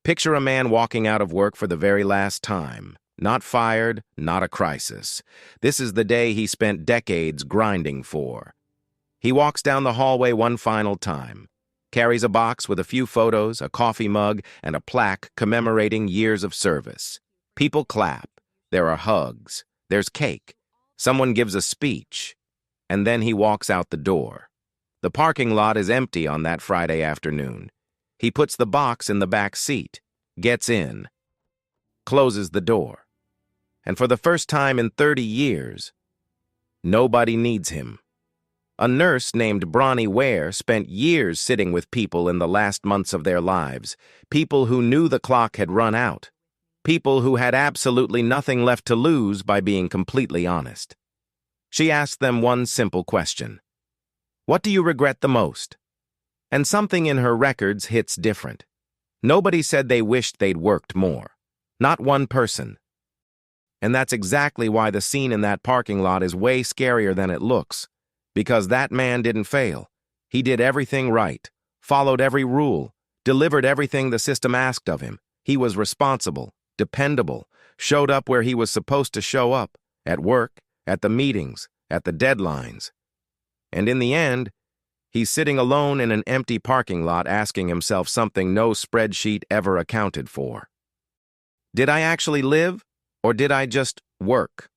Picture a man walking out of work for the very last time. Not fired, not a crisis. This is the day he spent decades grinding for. He walks down the hallway one final time, carries a box with a few photos, a coffee mug, and a plaque commemorating years of service. People clap. There are hugs. There's cake. Someone gives a speech. And then he walks out the door. The parking lot is empty on that Friday afternoon. He puts the box in the back seat, gets in, closes the door. And for the first time in 30 years, nobody needs him. A nurse named Bronnie Ware spent years sitting with people in the last months of their lives, people who knew the clock had run out, people who had absolutely nothing left to lose by being completely honest. She asked them one simple question. What do you regret the most? And something in her records hits different. Nobody said they wished they'd worked more. Not one person. And that's exactly why the scene in that parking lot is way scarier than it looks. Because that man didn't fail. He did everything right, followed every rule, delivered everything the system asked of him. He was responsible, dependable, showed up where he was supposed to show up, at work, at the meetings, at the deadlines. And in the end, he's sitting alone in an empty parking lot asking himself something no spreadsheet ever accounted for. Did I actually live, or did I just work?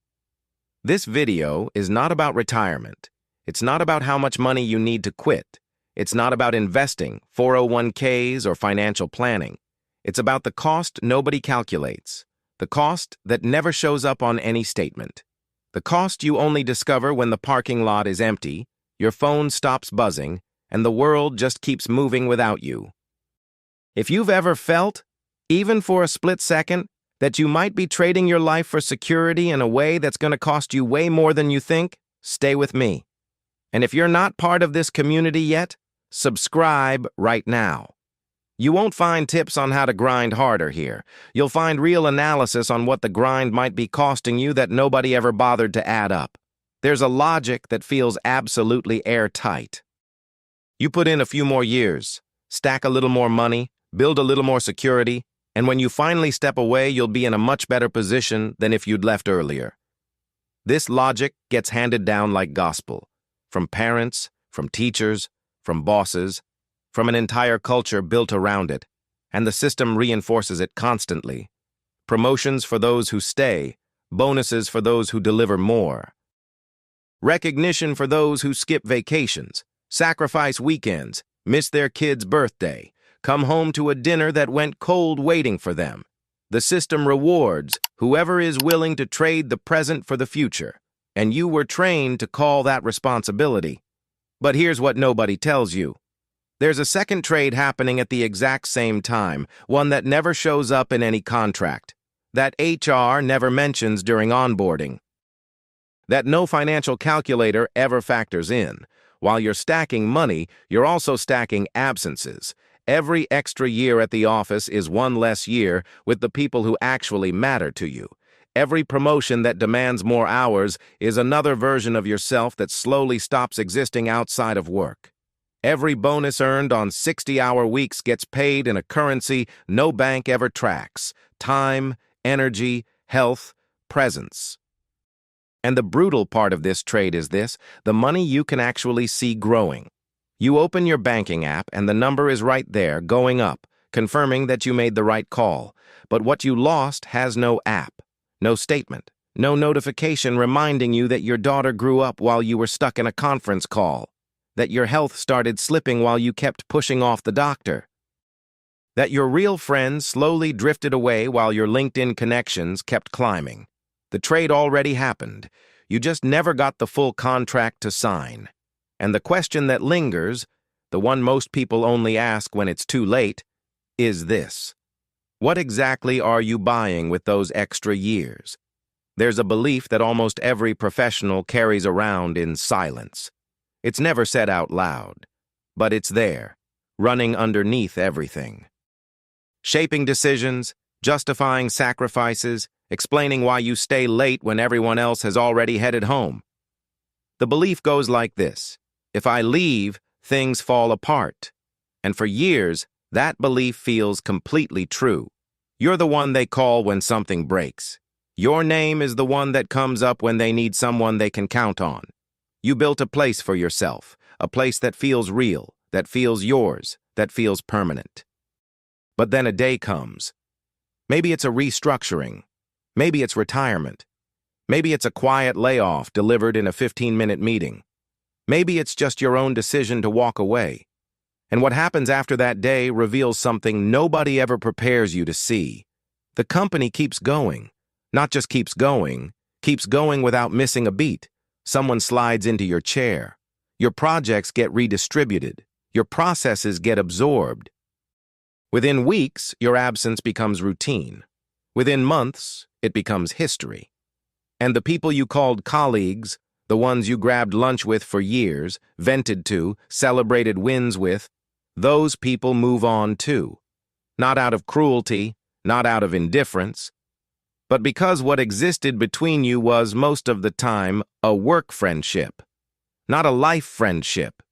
This video is not about retirement. It's not about how much money you need to quit. It's not about investing, 401ks, or financial planning. It's about the cost nobody calculates, the cost that never shows up on any statement, the cost you only discover when the parking lot is empty, your phone stops buzzing, and the world just keeps moving without you. If you've ever felt, even for a split second, that you might be trading your life for security in a way that's going to cost you way more than you think, stay with me. And if you're not part of this community yet, subscribe right now. You won't find tips on how to grind harder here. You'll find real analysis on what the grind might be costing you that nobody ever bothered to add up. There's a logic that feels absolutely airtight. You put in a few more years, stack a little more money, build a little more security, and when you finally step away, you'll be in a much better position than if you'd left earlier. This logic gets handed down like gospel, from parents, from teachers, from bosses, from an entire culture built around it, and the system reinforces it constantly. Promotions for those who stay, bonuses for those who deliver more. Recognition for those who skip vacations, sacrifice weekends, miss their kid's birthday, come home to a dinner that went cold waiting for them. The system rewards whoever is willing to trade the present for the future, and you were trained to call that responsibility. But here's what nobody tells you. There's a second trade happening at the exact same time, one that never shows up in any contract, that HR never mentions during onboarding, that no financial calculator ever factors in. While you're stacking money, you're also stacking absences. Every extra year at the office is one less year with the people who actually matter to you. Every promotion that demands more hours is another version of yourself that slowly stops existing outside of work. Every bonus earned on 60-hour weeks gets paid in a currency no bank ever tracks: time, energy, health, presence. And the brutal part of this trade is this: the money you can actually see growing. You open your banking app and the number is right there, going up, confirming that you made the right call. But what you lost has no app, no statement, no notification reminding you that your daughter grew up while you were stuck in a conference call, that your health started slipping while you kept pushing off the doctor, that your real friends slowly drifted away while your LinkedIn connections kept climbing. The trade already happened. You just never got the full contract to sign. And the question that lingers, the one most people only ask when it's too late, is this: what exactly are you buying with those extra years? There's a belief that almost every professional carries around in silence. It's never said out loud, but it's there, running underneath everything. Shaping decisions, justifying sacrifices, explaining why you stay late when everyone else has already headed home. The belief goes like this: if I leave, things fall apart. And for years, That belief feels completely true. You're the one they call when something breaks. Your name is the one that comes up when they need someone they can count on. You built a place for yourself, a place that feels real, that feels yours, that feels permanent. But then a day comes. Maybe it's a restructuring. Maybe it's retirement. Maybe it's a quiet layoff delivered in a 15-minute meeting. Maybe it's just your own decision to walk away. And what happens after that day reveals something nobody ever prepares you to see. The company keeps going. Not just keeps going without missing a beat. Someone slides into your chair. Your projects get redistributed. Your processes get absorbed. Within weeks, your absence becomes routine. Within months, it becomes history. And the people you called colleagues, the ones you grabbed lunch with for years, vented to, celebrated wins with, those people move on too. Not out of cruelty, not out of indifference, but because what existed between you was, most of the time, a work friendship, not a life friendship.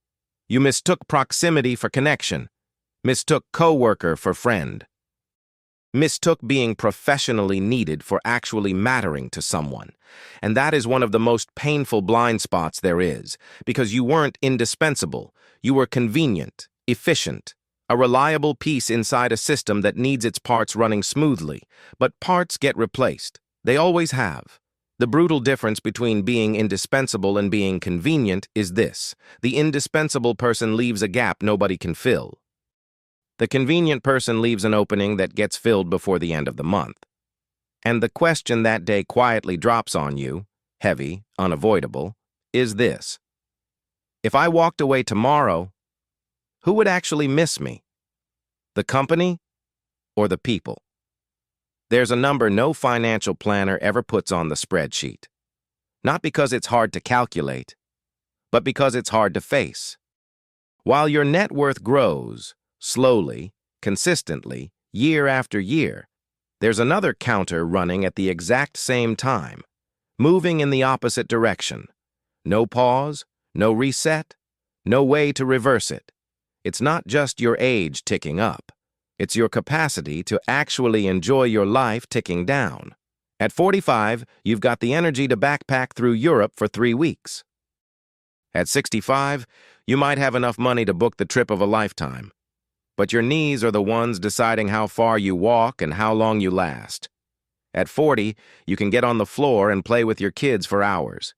You mistook proximity for connection, mistook coworker for friend, mistook being professionally needed for actually mattering to someone. And that is one of the most painful blind spots there is, because you weren't indispensable. You were convenient, efficient, a reliable piece inside a system that needs its parts running smoothly. But parts get replaced. They always have. The brutal difference between being indispensable and being convenient is this: the indispensable person leaves a gap nobody can fill. The convenient person leaves an opening that gets filled before the end of the month. And the question that day quietly drops on you, heavy, unavoidable, is this: if I walked away tomorrow, who would actually miss me? The company or the people? There's a number no financial planner ever puts on the spreadsheet. Not because it's hard to calculate, but because it's hard to face. While your net worth grows, slowly, consistently, year after year, there's another counter running at the exact same time, moving in the opposite direction. No pause, no reset, no way to reverse it. It's not just your age ticking up. It's your capacity to actually enjoy your life ticking down. At 45, you've got the energy to backpack through Europe for 3 weeks. At 65, you might have enough money to book the trip of a lifetime. But your knees are the ones deciding how far you walk and how long you last. At 40, you can get on the floor and play with your kids for hours.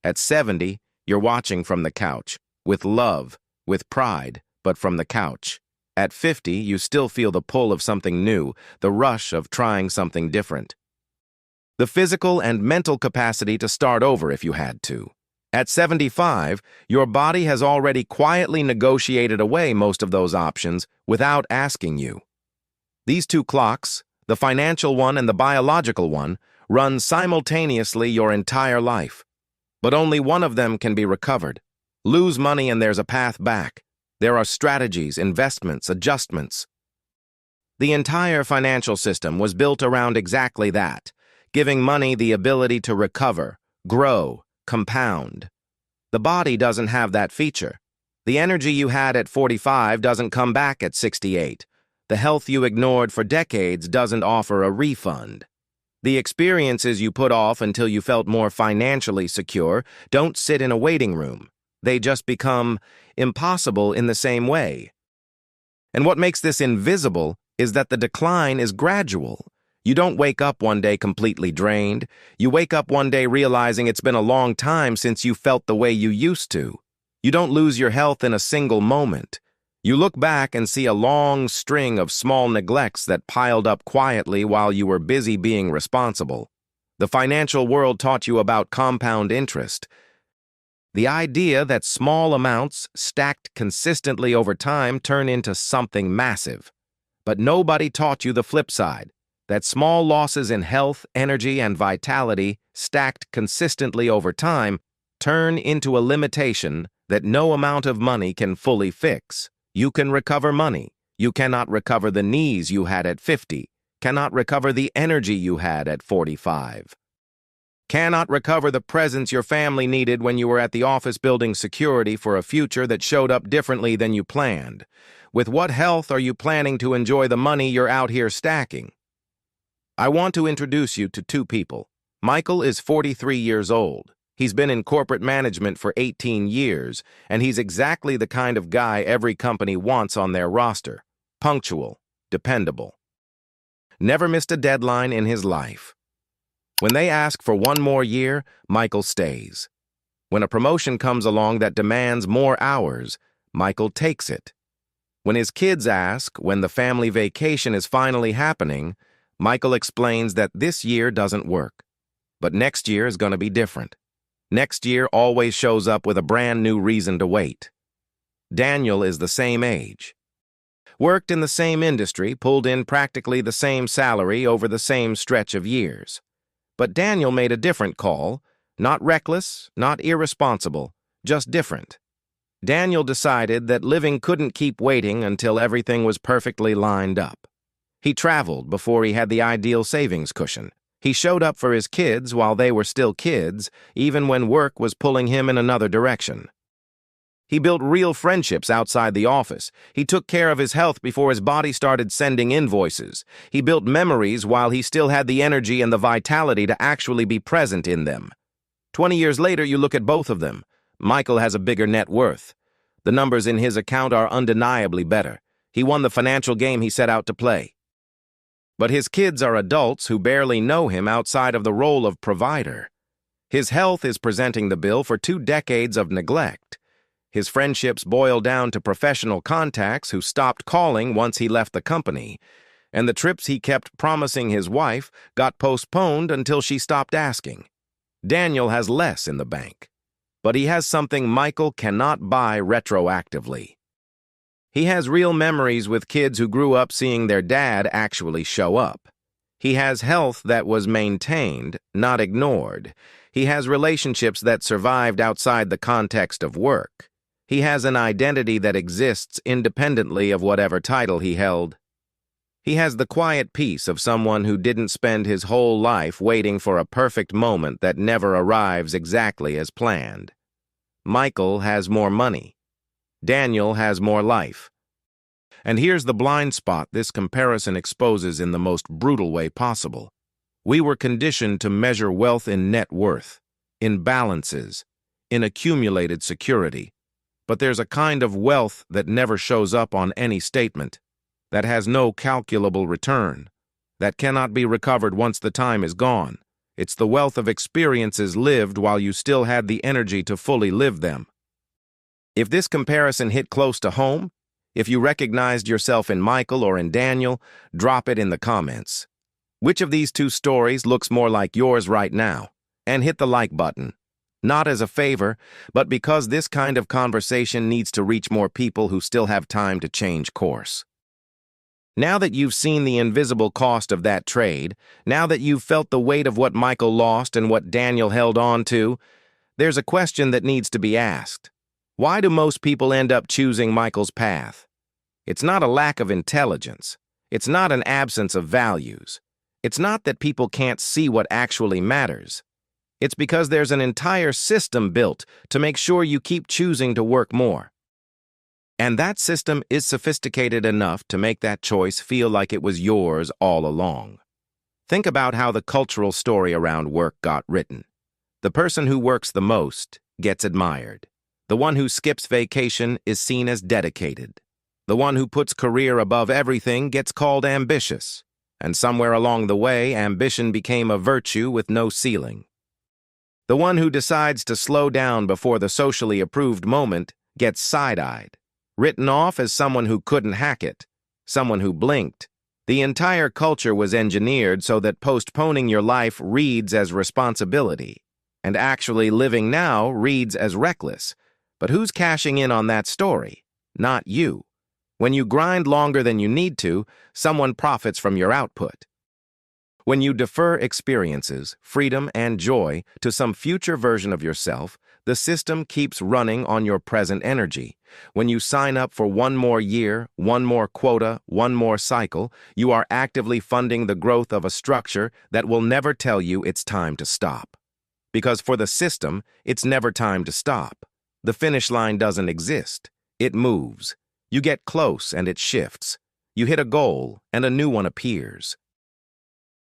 At 70, you're watching from the couch, with love, with pride, but from the couch. At 50, you still feel the pull of something new, the rush of trying something different. The physical and mental capacity to start over if you had to. At 75, your body has already quietly negotiated away most of those options without asking you. These two clocks, the financial one and the biological one, run simultaneously your entire life. But only one of them can be recovered. Lose money and there's a path back. There are strategies, investments, adjustments. The entire financial system was built around exactly that, giving money the ability to recover, grow, compound. The body doesn't have that feature. The energy you had at 45 doesn't come back at 68. The health you ignored for decades doesn't offer a refund. The experiences you put off until you felt more financially secure don't sit in a waiting room. They just become impossible in the same way. And what makes this invisible is that the decline is gradual. You don't wake up one day completely drained. You wake up one day realizing it's been a long time since you felt the way you used to. You don't lose your health in a single moment. You look back and see a long string of small neglects that piled up quietly while you were busy being responsible. The financial world taught you about compound interest. The idea that small amounts stacked consistently over time turn into something massive. But nobody taught you the flip side, that small losses in health, energy, and vitality stacked consistently over time turn into a limitation that no amount of money can fully fix. You can recover money. You cannot recover the knees you had at 50, cannot recover the energy you had at 45. Cannot recover the presence your family needed when you were at the office building security for a future that showed up differently than you planned. With what health are you planning to enjoy the money you're out here stacking? I want to introduce you to two people. Michael is 43 years old. He's been in corporate management for 18 years, and he's exactly the kind of guy every company wants on their roster. Punctual, dependable. Never missed a deadline in his life. When they ask for one more year, Michael stays. When a promotion comes along that demands more hours, Michael takes it. When his kids ask when the family vacation is finally happening, Michael explains that this year doesn't work. But next year is going to be different. Next year always shows up with a brand new reason to wait. Daniel is the same age. Worked in the same industry, pulled in practically the same salary over the same stretch of years. But Daniel made a different call, not reckless, not irresponsible, just different. Daniel decided that living couldn't keep waiting until everything was perfectly lined up. He traveled before he had the ideal savings cushion. He showed up for his kids while they were still kids, even when work was pulling him in another direction. He built real friendships outside the office. He took care of his health before his body started sending invoices. He built memories while he still had the energy and the vitality to actually be present in them. 20 years later, you look at both of them. Michael has a bigger net worth. The numbers in his account are undeniably better. He won the financial game he set out to play. But his kids are adults who barely know him outside of the role of provider. His health is presenting the bill for 2 decades of neglect. His friendships boil down to professional contacts who stopped calling once he left the company, and the trips he kept promising his wife got postponed until she stopped asking. Daniel has less in the bank, but he has something Michael cannot buy retroactively. He has real memories with kids who grew up seeing their dad actually show up. He has health that was maintained, not ignored. He has relationships that survived outside the context of work. He has an identity that exists independently of whatever title he held. He has the quiet peace of someone who didn't spend his whole life waiting for a perfect moment that never arrives exactly as planned. Michael has more money. Daniel has more life. And here's the blind spot this comparison exposes in the most brutal way possible. We were conditioned to measure wealth in net worth, in balances, in accumulated security. But there's a kind of wealth that never shows up on any statement, that has no calculable return, that cannot be recovered once the time is gone. It's the wealth of experiences lived while you still had the energy to fully live them. If this comparison hit close to home, if you recognized yourself in Michael or in Daniel, drop it in the comments. Which of these two stories looks more like yours right now? And hit the like button. Not as a favor, but because this kind of conversation needs to reach more people who still have time to change course. Now that you've seen the invisible cost of that trade, now that you've felt the weight of what Michael lost and what Daniel held on to, there's a question that needs to be asked. Why do most people end up choosing Michael's path? It's not a lack of intelligence. It's not an absence of values. It's not that people can't see what actually matters. It's because there's an entire system built to make sure you keep choosing to work more. And that system is sophisticated enough to make that choice feel like it was yours all along. Think about how the cultural story around work got written. The person who works the most gets admired. The one who skips vacation is seen as dedicated. The one who puts career above everything gets called ambitious. And somewhere along the way, ambition became a virtue with no ceiling. The one who decides to slow down before the socially approved moment gets side-eyed, written off as someone who couldn't hack it, someone who blinked. The entire culture was engineered so that postponing your life reads as responsibility, and actually living now reads as reckless. But who's cashing in on that story? Not you. When you grind longer than you need to, someone profits from your output. When you defer experiences, freedom, and joy to some future version of yourself, the system keeps running on your present energy. When you sign up for one more year, one more quota, one more cycle, you are actively funding the growth of a structure that will never tell you it's time to stop. Because for the system, it's never time to stop. The finish line doesn't exist. It moves. You get close and it shifts. You hit a goal and a new one appears.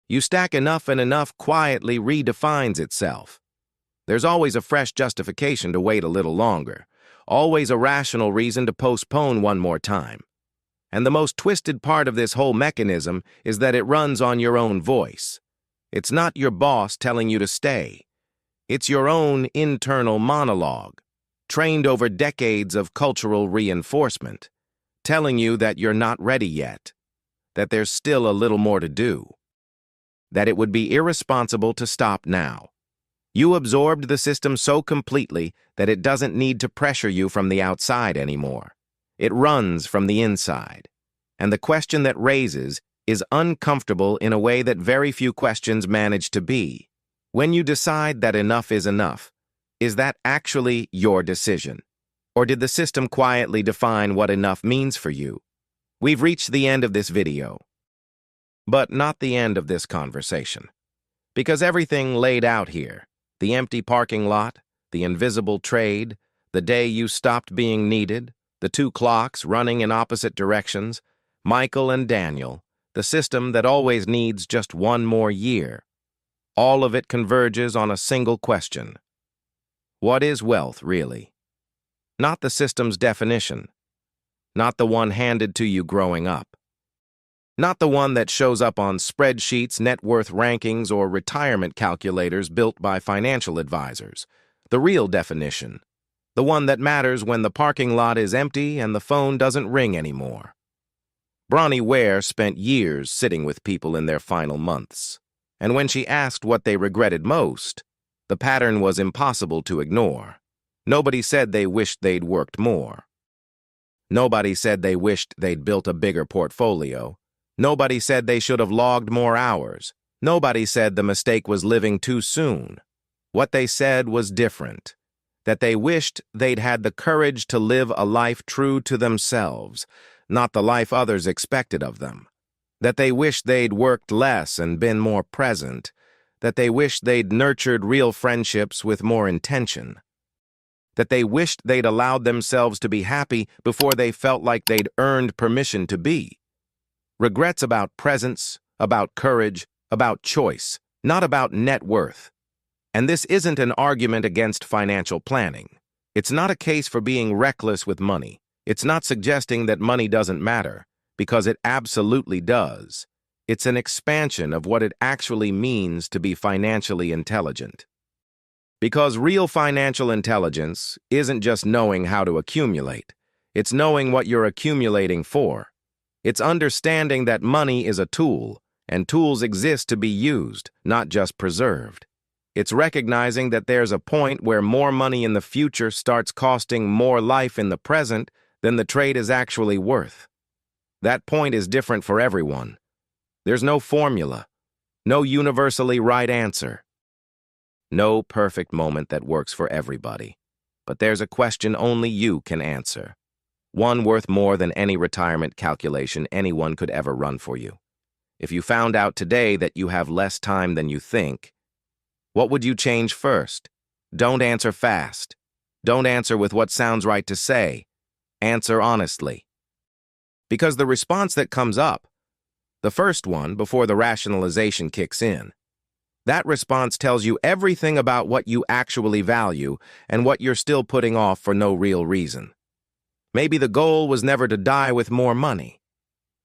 You stack enough and enough quietly redefines itself. There's always a fresh justification to wait a little longer, always a rational reason to postpone one more time. And the most twisted part of this whole mechanism is that it runs on your own voice. It's not your boss telling you to stay. It's your own internal monologue, trained over decades of cultural reinforcement, telling you that you're not ready yet, that there's still a little more to do, that it would be irresponsible to stop now. You absorbed the system so completely that it doesn't need to pressure you from the outside anymore. It runs from the inside. And the question that raises is uncomfortable in a way that very few questions manage to be. When you decide that enough, is that actually your decision? Or did the system quietly define what enough means for you? We've reached the end of this video, but not the end of this conversation. Because everything laid out here, the empty parking lot, the invisible trade, the day you stopped being needed, the two clocks running in opposite directions, Michael and Daniel, the system that always needs just one more year. All of it converges on a single question. What is wealth, really? Not the system's definition. Not the one handed to you growing up. Not the one that shows up on spreadsheets, net worth rankings, or retirement calculators built by financial advisors. The real definition. The one that matters when the parking lot is empty and the phone doesn't ring anymore. Bronnie Ware spent years sitting with people in their final months. And when she asked what they regretted most, the pattern was impossible to ignore. Nobody said they wished they'd worked more. Nobody said they wished they'd built a bigger portfolio. Nobody said they should have logged more hours. Nobody said the mistake was living too soon. What they said was different. That they wished they'd had the courage to live a life true to themselves, not the life others expected of them. That they wished they'd worked less and been more present. That they wished they'd nurtured real friendships with more intention. That they wished they'd allowed themselves to be happy before they felt like they'd earned permission to be. Regrets about presence, about courage, about choice, not about net worth. And this isn't an argument against financial planning. It's not a case for being reckless with money. It's not suggesting that money doesn't matter, because it absolutely does. It's an expansion of what it actually means to be financially intelligent. Because real financial intelligence isn't just knowing how to accumulate. It's knowing what you're accumulating for. It's understanding that money is a tool, and tools exist to be used, not just preserved. It's recognizing that there's a point where more money in the future starts costing more life in the present than the trade is actually worth. That point is different for everyone. There's no formula, no universally right answer, no perfect moment that works for everybody. But there's a question only you can answer. One worth more than any retirement calculation anyone could ever run for you. If you found out today that you have less time than you think, what would you change first? Don't answer fast. Don't answer with what sounds right to say. Answer honestly. Because the response that comes up, the first one before the rationalization kicks in, that response tells you everything about what you actually value and what you're still putting off for no real reason. Maybe the goal was never to die with more money.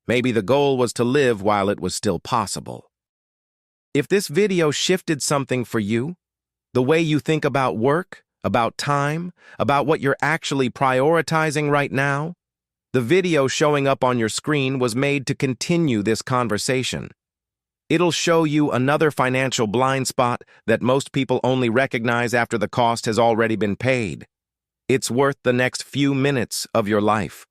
Maybe the goal was to live while it was still possible. If this video shifted something for you, the way you think about work, about time, about what you're actually prioritizing right now, the video showing up on your screen was made to continue this conversation. It'll show you another financial blind spot that most people only recognize after the cost has already been paid. It's worth the next few minutes of your life.